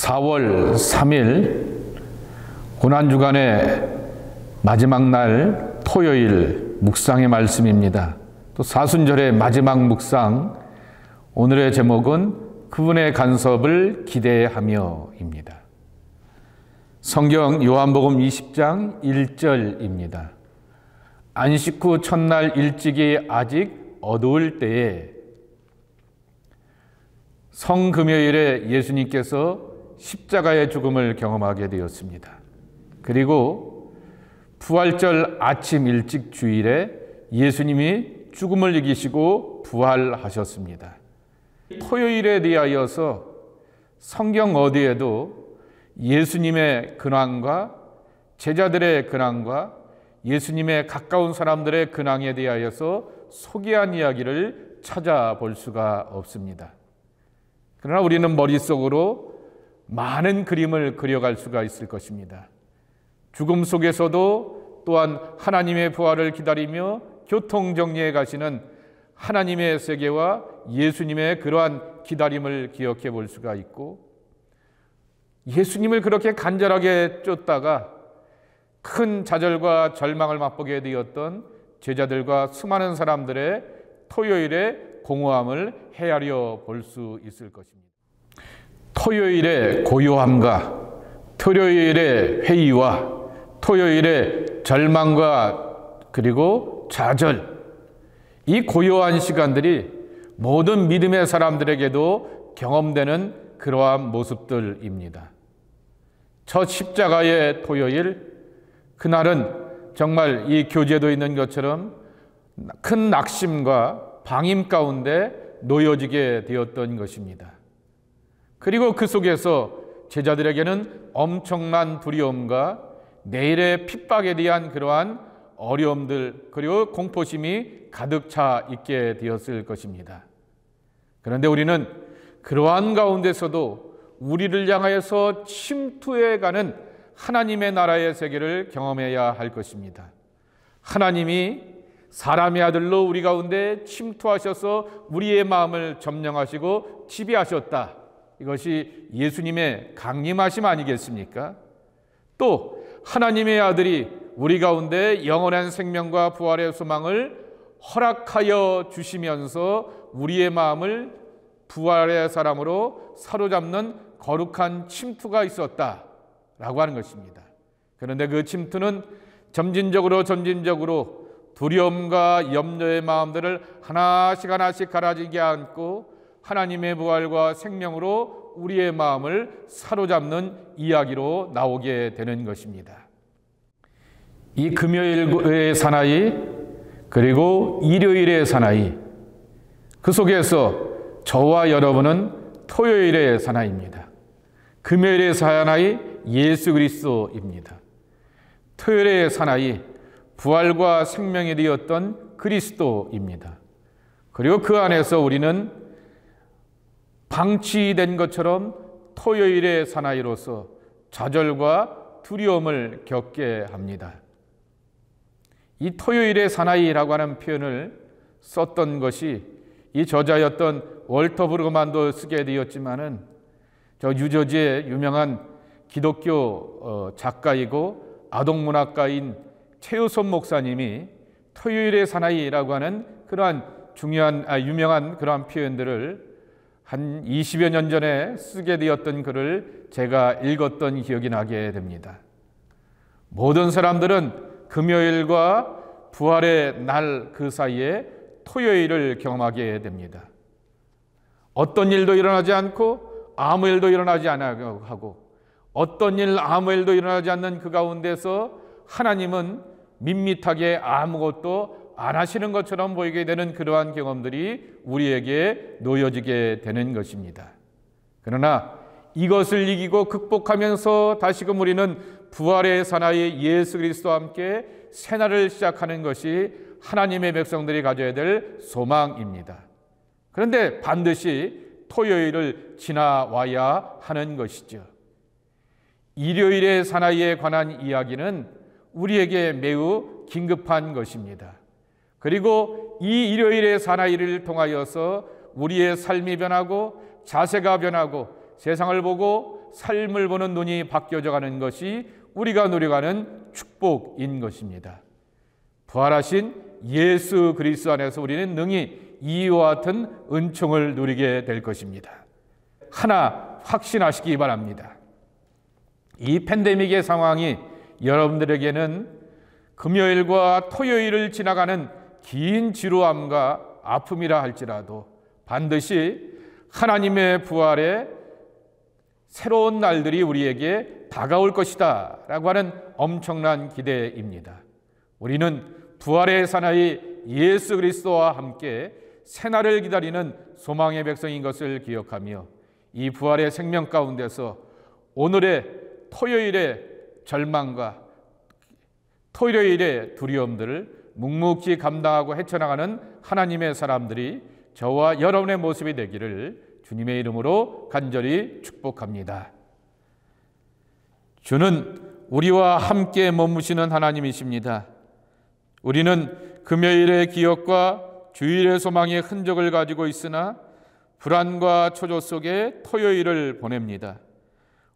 4월 3일 고난주간의 마지막 날 토요일 묵상의 말씀입니다. 또 사순절의 마지막 묵상, 오늘의 제목은 그분의 간섭을 기대하며입니다. 성경 요한복음 20장 1절입니다. 안식 후 첫날 일찍이 아직 어두울 때에 성금요일에 예수님께서 십자가의 죽음을 경험하게 되었습니다. 그리고 부활절 아침 일찍 주일에 예수님이 죽음을 이기시고 부활하셨습니다. 토요일에 대하여서 성경 어디에도 예수님의 근황과 제자들의 근황과 예수님의 가까운 사람들의 근황에 대하여서 소개한 이야기를 찾아볼 수가 없습니다. 그러나 우리는 머릿속으로 많은 그림을 그려갈 수가 있을 것입니다. 죽음 속에서도 또한 하나님의 부활을 기다리며 교통정리해 가시는 하나님의 세계와 예수님의 그러한 기다림을 기억해 볼 수가 있고, 예수님을 그렇게 간절하게 쫓다가 큰 좌절과 절망을 맛보게 되었던 제자들과 수많은 사람들의 토요일의 공허함을 헤아려 볼 수 있을 것입니다. 토요일의 고요함과 토요일의 회의와 토요일의 절망과 그리고 좌절, 이 고요한 시간들이 모든 믿음의 사람들에게도 경험되는 그러한 모습들입니다. 첫 십자가의 토요일, 그날은 정말 이 교재도 있는 것처럼 큰 낙심과 방임 가운데 놓여지게 되었던 것입니다. 그리고 그 속에서 제자들에게는 엄청난 두려움과 내일의 핍박에 대한 그러한 어려움들 그리고 공포심이 가득 차 있게 되었을 것입니다. 그런데 우리는 그러한 가운데서도 우리를 향하여서 침투해가는 하나님의 나라의 세계를 경험해야 할 것입니다. 하나님이 사람의 아들로 우리 가운데 침투하셔서 우리의 마음을 점령하시고 지배하셨다. 이것이 예수님의 강림하심 아니겠습니까? 또 하나님의 아들이 우리 가운데 영원한 생명과 부활의 소망을 허락하여 주시면서 우리의 마음을 부활의 사람으로 사로잡는 거룩한 침투가 있었다라고 하는 것입니다. 그런데 그 침투는 점진적으로 두려움과 염려의 마음들을 하나씩 가라지게 안고 하나님의 부활과 생명으로 우리의 마음을 사로잡는 이야기로 나오게 되는 것입니다. 이 금요일의 사나이 그리고 일요일의 사나이, 그 속에서 저와 여러분은 토요일의 사나이입니다. 금요일의 사나이 예수 그리스도입니다. 토요일의 사나이 부활과 생명이 되었던 그리스도입니다. 그리고 그 안에서 우리는 방치된 것처럼 토요일의 사나이로서 좌절과 두려움을 겪게 합니다. 이 토요일의 사나이라고 하는 표현을 썼던 것이 이 저자였던 월터 브루그만도 쓰게 되었지만은 저 뉴저지의 유명한 기독교 작가이고 아동문학가인 최우선 목사님이 토요일의 사나이라고 하는 그러한 유명한 그러한 표현들을 한 20여 년 전에 쓰게 되었던 글을 제가 읽었던 기억이 나게 됩니다. 모든 사람들은 금요일과 부활의 날 그 사이에 토요일을 경험하게 됩니다. 어떤 일도 일어나지 않고 아무 일도 일어나지 않고 하고, 어떤 일 아무 일도 일어나지 않는 그 가운데서 하나님은 밋밋하게 아무것도 안 하시는 것처럼 보이게 되는 그러한 경험들이 우리에게 놓여지게 되는 것입니다. 그러나 이것을 이기고 극복하면서 다시금 우리는 부활의 사나이 예수 그리스도와 함께 새날을 시작하는 것이 하나님의 백성들이 가져야 될 소망입니다. 그런데 반드시 토요일을 지나와야 하는 것이죠. 일요일의 사나이에 관한 이야기는 우리에게 매우 긴급한 것입니다. 그리고 이 일요일의 사나이를 통하여서 우리의 삶이 변하고 자세가 변하고 세상을 보고 삶을 보는 눈이 바뀌어져 가는 것이 우리가 누려가는 축복인 것입니다. 부활하신 예수 그리스도 안에서 우리는 능히 이와 같은 은총을 누리게 될 것입니다. 하나 확신하시기 바랍니다. 이 팬데믹의 상황이 여러분들에게는 금요일과 토요일을 지나가는 긴 지루함과 아픔이라 할지라도 반드시 하나님의 부활의 새로운 날들이 우리에게 다가올 것이다 라고 하는 엄청난 기대입니다. 우리는 부활의 사나이 예수 그리스도와 함께 새날을 기다리는 소망의 백성인 것을 기억하며 이 부활의 생명 가운데서 오늘의 토요일의 절망과 토요일의 두려움들을 묵묵히 감당하고 헤쳐나가는 하나님의 사람들이 저와 여러분의 모습이 되기를 주님의 이름으로 간절히 축복합니다. 주는 우리와 함께 머무시는 하나님이십니다. 우리는 금요일의 기억과 주일의 소망의 흔적을 가지고 있으나 불안과 초조 속에 토요일을 보냅니다.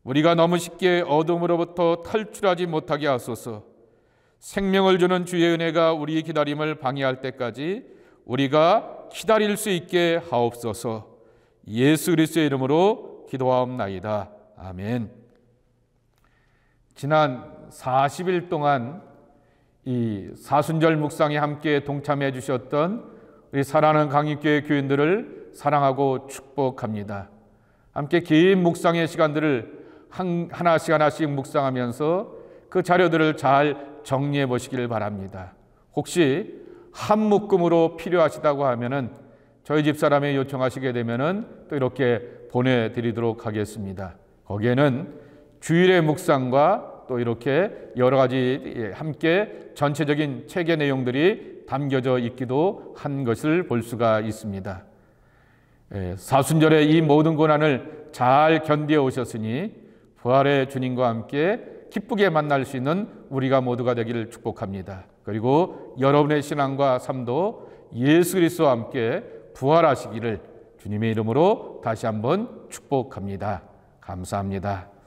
우리가 너무 쉽게 어둠으로부터 탈출하지 못하게 하소서. 생명을 주는 주의 은혜가 우리의 기다림을 방해할 때까지 우리가 기다릴 수 있게 하옵소서. 예수 그리스도의 이름으로 기도하옵나이다. 아멘. 지난 40일 동안 이 사순절 묵상에 함께 동참해 주셨던 우리 사랑하는 강익교회 교인들을 사랑하고 축복합니다. 함께 긴 묵상의 시간들을 하나씩 묵상하면서 그 자료들을 잘 정리해 보시길 바랍니다. 혹시 한 묶음으로 필요하시다고 하면은 저희 집사람이 요청하시게 되면은 또 이렇게 보내드리도록 하겠습니다. 거기에는 주일의 묵상과 또 이렇게 여러 가지 함께 전체적인 책의 내용들이 담겨져 있기도 한 것을 볼 수가 있습니다. 사순절의 이 모든 고난을 잘 견디어 오셨으니 부활의 주님과 함께 기쁘게 만날 수 있는 우리가 모두가 되기를 축복합니다. 그리고 여러분의 신앙과 삶도 예수 그리스도와 함께 부활하시기를 주님의 이름으로 다시 한번 축복합니다. 감사합니다.